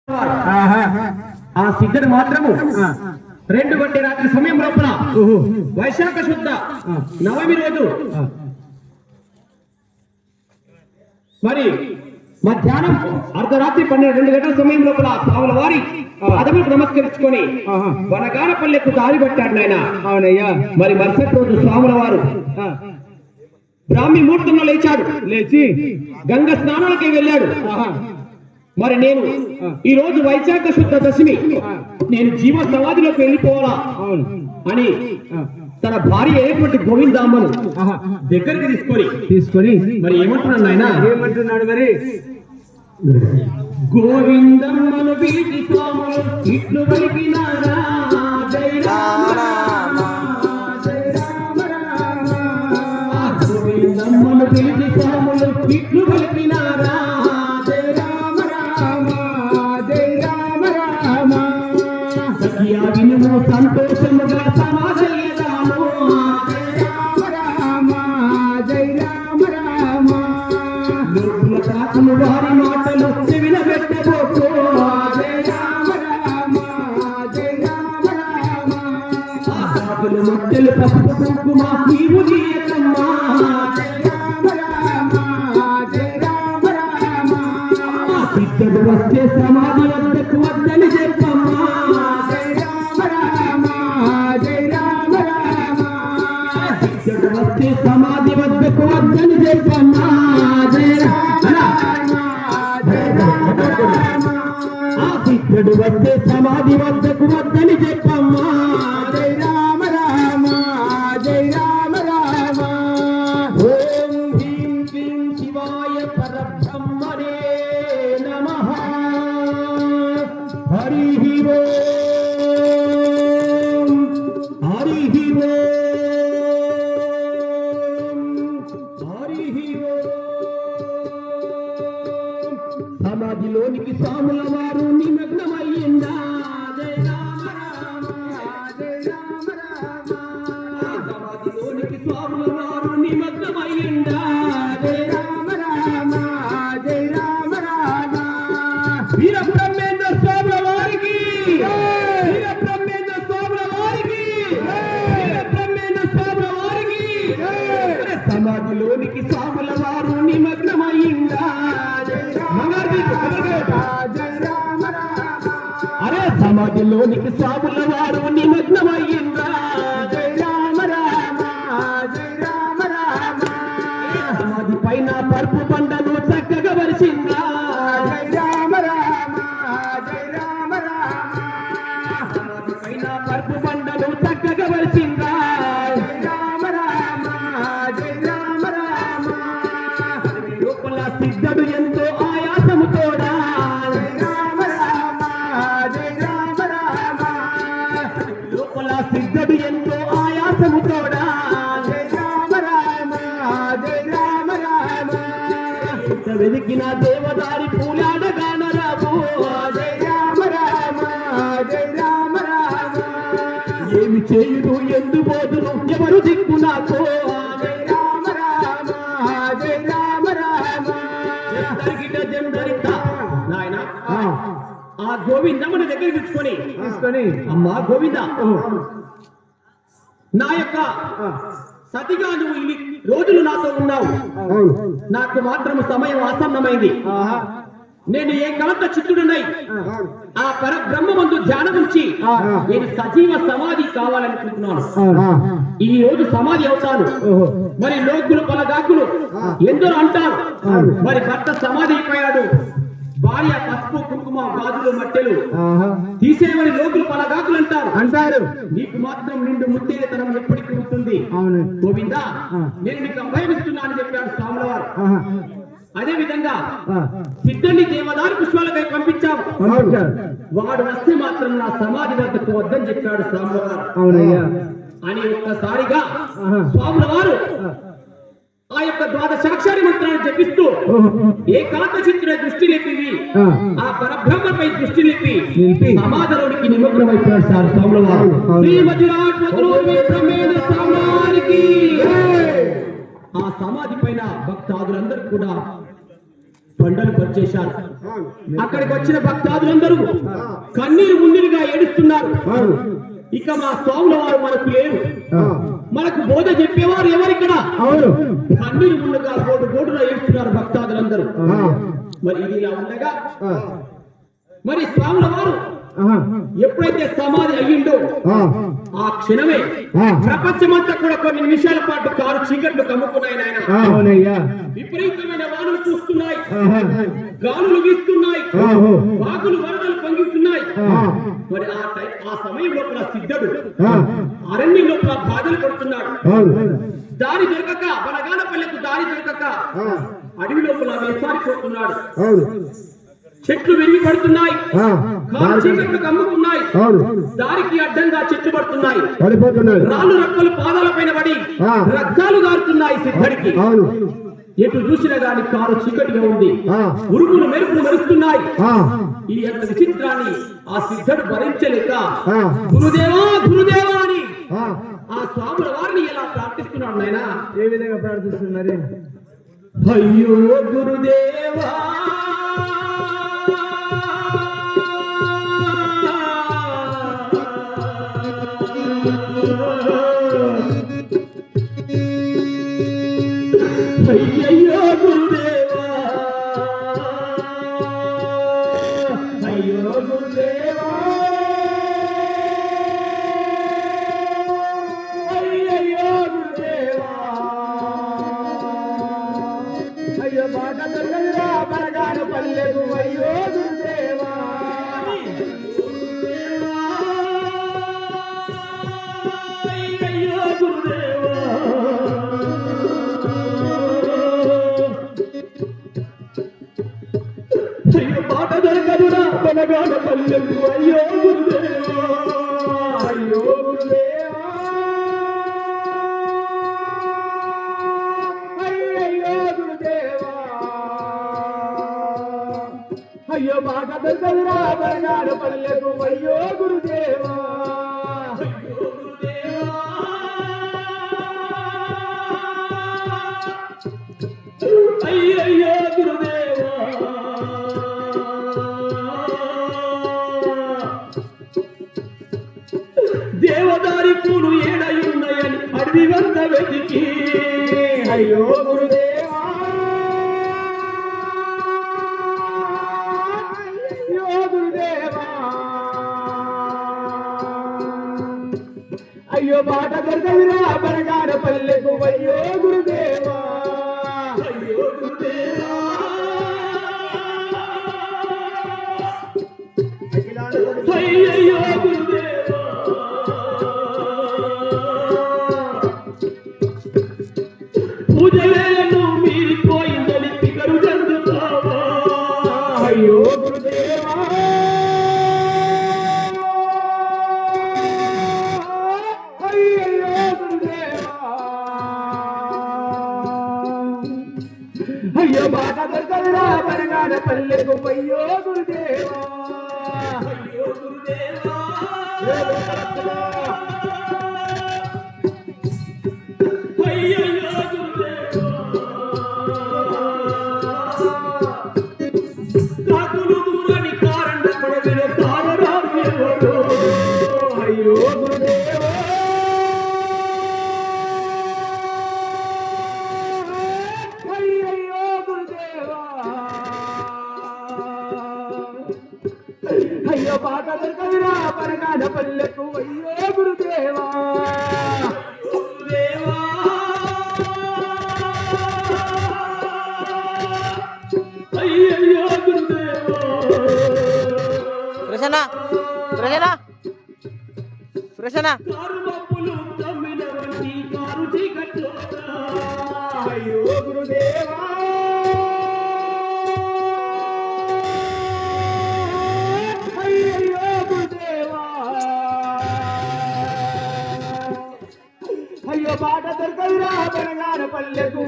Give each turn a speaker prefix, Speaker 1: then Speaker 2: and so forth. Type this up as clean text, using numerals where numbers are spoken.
Speaker 1: ఆ సిద్ధుడు మాత్రము 2 గంటల రాత్రి సమయం లోపల వైశాఖ శుద్ధ నవమి రోజు మరి మధ్యాహ్నం అర్ధరాత్రి 12 గంటల సమయం లోపల స్వాముల వారి పాదములకు నమస్కరించుకొని వనగానపల్లెకు దారి పట్టాడు నాయన.
Speaker 2: అవునయ్యా.
Speaker 1: మరి మరుసటి రోజు స్వాముల వారు బ్రాహ్మీ ముహూర్తంలో లేచి గంగ స్నానాలకి వెళ్ళాడు. మరి నేను ఈ రోజు వైశాఖ శుద్ధ దశమి నేను జీవ సమాధిలోకి వెళ్ళిపోవాలా అని తన భార్య అయినటువంటి గోవిందామ్మను దగ్గరికి తీసుకొని మరి ఏమంటున్నాడు ఆయన?
Speaker 2: ఏమంటున్నాడు మరి?
Speaker 1: గోవిందమ్మను పిలిచి స్వాములు ఇట్లు పలికినారా, జై రామ రామ జై రామ రామ. గోవిందమ్మను పిలిచి స్వాములు ఇట్లు పలికినారా, జై రామ రామ జై రామ రామ. సఖియా వినుము సంతోషముగా సమాజయ్యదాము, జై రామ రామ జై రామ రామ. లోకుల తాకులు వారి మాటలు చెవిన పెట్టబోకు, జై రామ రామ జై రామ రామ. ఆకులు ముట్టెలు పసుపు కుంకుమ నీవు నీయకమ్మా, జై రామ రామ జై రామ రామ. సిద్ధుడు వస్తే సమాధి వద్దకు వద్దని చెప్పమ్మా, జై రామ రామ జై రామ రామ. సిద్ధుడు వస్తే సమాధి వద్దకు వద్దని చెప్పమ్మా, జై రామ రామ జై రామ రామ. సిద్ధుడు వస్తే సమాధి వద్దకు వద్దని చెప్పమ్మా, జై రామ రామ జై రామ రామ. ఓం హ్రీం క్లీం శివాయ పరబ్రహ్మణే నమః. హరి ఓం హరి ఓం హరి ఓం. సమాధిలోనికి స్వాముల వారు నిమగ్నమయ్యిందా, జై రామ రామ జై రామ రామ. సమాధిలోనికి స్వాముల వారు నిమగ్నమయ్యిందా, జై రామ రామ జై రామ రామ. వీర బ్రహ్మేంద్ర స్వాముల వారికి, వీర బ్రహ్మేంద్ర స్వాముల వారికి, వీర బ్రహ్మేంద్ర స్వాముల వారికి. సమాధిలోనికి స్వాముల వారు నిమగ్నమయ్యిందా, జై రామ రామ. అరే సమాధిలోనికి స్వాముల వారు నిమగ్నమయ్యిందా, జై రామ రామ జై రామ రామ. సమాధి పైన పరుపు బండను చక్కగా వరిసిందా, జై రామ రామ జై రామ రామ. సమాధి పైన పరుపు బండను చక్కగా వరిసిందా, జై రామ రామ జై రామ రామ. లోపల సిద్ధుడు ఎంతో ఆయాసము తోడా, జై రామ రామ జై రామ రామ. లోపల సిద్ధుడు ఎంతో ఆయాసము తోడా, జై రామ రామ జై రామ రామ. ఎంత వెతికిన దేవదారి పూలాడగాన రాబు, జై రామ రామ జై రామ రామ. ఏమి చేయును ఎందు బోధును ఎవరు దిక్కు నాకు, జై రామ రామ జై రామ రామ. నాయన ఆ గోవిందమ్మని దగ్గరికి తీసుకొని అమ్మా గోవింద, నా యొక్క సతిగా నువ్వు ఇన్ని రోజులు నాతో ఉన్నావు, నాకు మాత్రం సమయం ఆసన్నమైంది. నేను ఏ కలత చిత్తుడునై ఆ పరబ్రహ్మమందు ధ్యానం ఉంచి నేను సజీవ సమాధి కావాలనుకుంటున్నాను. ఈ రోజు సమాధి అవుతాను. మరి లోకులు పలగాకులు ఎందరో అంటారు, మరి భర్త సమాధి అయిపోయాడు, భార్య పసుపు కుంకుమ గాజులు మట్టెలు తీసేవని లోకులు పలగాకులు అంటారు. నీకు మాత్రం నిండు ముత్తేతనం ఎప్పటికీ ఉంటుంది. గోవిందా, నేను నీకు అభయమిస్తున్నానని చెప్పాడు స్వాముల వారు. అదే విధంగా సిద్ధుని దేవదారు పుష్పాలకై పంపించాము. వాడు వస్తే మాత్రం నా సమాధి వద్దకు వద్దని చెప్పాడు స్వాముల వారు. అని ఒక్కసారిగా స్వాముల వారు ఆ యొక్క ద్వాదశాక్షరి మంత్రాన్ని జపిస్తూ ఏకాంత చిత్ర దృష్టి లేపి ఆ పరబ్రహ్మపై దృష్టి లేపి సమాధిలోనికి నిమగ్నమైపోయాడు సార్ స్వాముల వారు. ఆ సమాధి పైన భక్తాదులందరూ కూడా బండలు పరిచేశారు. అక్కడికి వచ్చిన భక్తాదులందరూ కన్నీరు ముందుగా ఏడుస్తున్నారు. ఇక మా స్వాముల వారు మనకు లేరు, మనకు బోధ చెప్పేవారు ఎవరిక్కడ? కన్నీరు ముందుగా గోడుగా ఏడుస్తున్నారు భక్తాదులందరూ. మరి ఇది ఇలా ఉండగా మరి స్వాముల వారు ఎప్పుడైతే సమాధి అయ్యిండో ఆ క్షణమే ప్రపంచమంతా కూడా కొన్ని నిమిషాల పాటు కారు చీకట్లు కమ్ముకున్నాయి. నాయన విపరీతమైన వానలు చూస్తున్నాయి, గాలులు వీస్తున్నాయి, వాగులు వరదలు పొంగిస్తున్నాయి. మరి ఆ సమయం లోపల సిద్ధుడు అరణ్యం లోపల బాధలు పడుతున్నాడు. దారి దొరకక బనగానపల్లెకు దారి దొరకక అడవి లోపల వేసారిపోతున్నాడు. చెట్లు విరిగి పడుతున్నాయి, చీకట్లు కమ్ముకున్నాయి, దారికి అడ్డంగా చెట్లు పడుతున్నాయి, రాళ్ళు రక్కలు పాదాల పైన పడి రక్తాలు గారుతున్నాయి సిద్ధడికి. ఎటు చూసినా గాని కారు చీకటిగా ఉంది, ఉరుములు మెరుపులు మెరుస్తున్నాయి. ఈ యొక్క విచిత్రాన్ని ఆ సిద్ధుడు భరించలేక గురుదేవా గురుదేవా అని ఆ స్వాముల వారిని ఎలా ప్రార్థిస్తున్నాడు. నాయన ఏ విధంగా ప్రార్థిస్తున్నారు? అయ్యో గురుదేవా అయ్యయ్యో గురుదేవా, అయ్యో గురుదేవా, అయ్యయ్యో గురుదేవా, అయ్యో మాట దొరకదురా బనగాన పల్లెకు, అయ్యో గురుదేవా, అయ్యయ్యో గురుదేవా, అయ్యో మాట దొరకదురా బనగాన పల్లెకు, అయ్యో గురుదేవా, అయ్యో గురుదేవా, అయ్యయ్యో గురుదేవా, అయ్యో మాట దొరకదురా బనగాన పల్లెకు, అయ్యో గురుదేవా, అయ్యయ్యో గురుదేవా, దేవదారి పూలు ఏడయున్నాయని అడవి వద్ద వెతికి, అయ్యో గురుదేవా, అయ్యో గురుదేవా, అయ్యో మాట దొరకదురా బనగాన పల్లెకు, అయ్యో గురుదేవా, అయ్యో గురుదేవా, అయ్యయ్యో గురుదేవా, పూజ వేళను మీరిపోయిందని ఫికరు చెందుతావా, అయ్యో గురుదేవా, అయ్యయ్యో గురుదేవా, అయ్యో మాట దొరకదురా బనగాన పల్లెకు, అయ్యో గురుదేవా, అయ్యో గురుదేవా, అయ్యయ్యో గురుదేవా, కాకులు దూరని కారణ పడవిలో తారరాజేవాడు, అయ్యో గురుదేవా, అయ్యయ్యో గురుదేవా, అయ్యో మాట దొరకదురా బనగాన పల్లెకు, అయ్యో గురుదేవా, గురుదేవా, అయ్యయ్యో గురుదేవా,
Speaker 2: ప్రసన్న ప్రసన్న ప్రసన్న
Speaker 1: కారు మబ్బులు తమ్మిన వంటి కారు చీకట్లో, అయ్యో గురుదేవా, అయ్యయ్యో గురుదేవా, అయ్యో మాట దొరకదురా బనగాన పల్లెకు,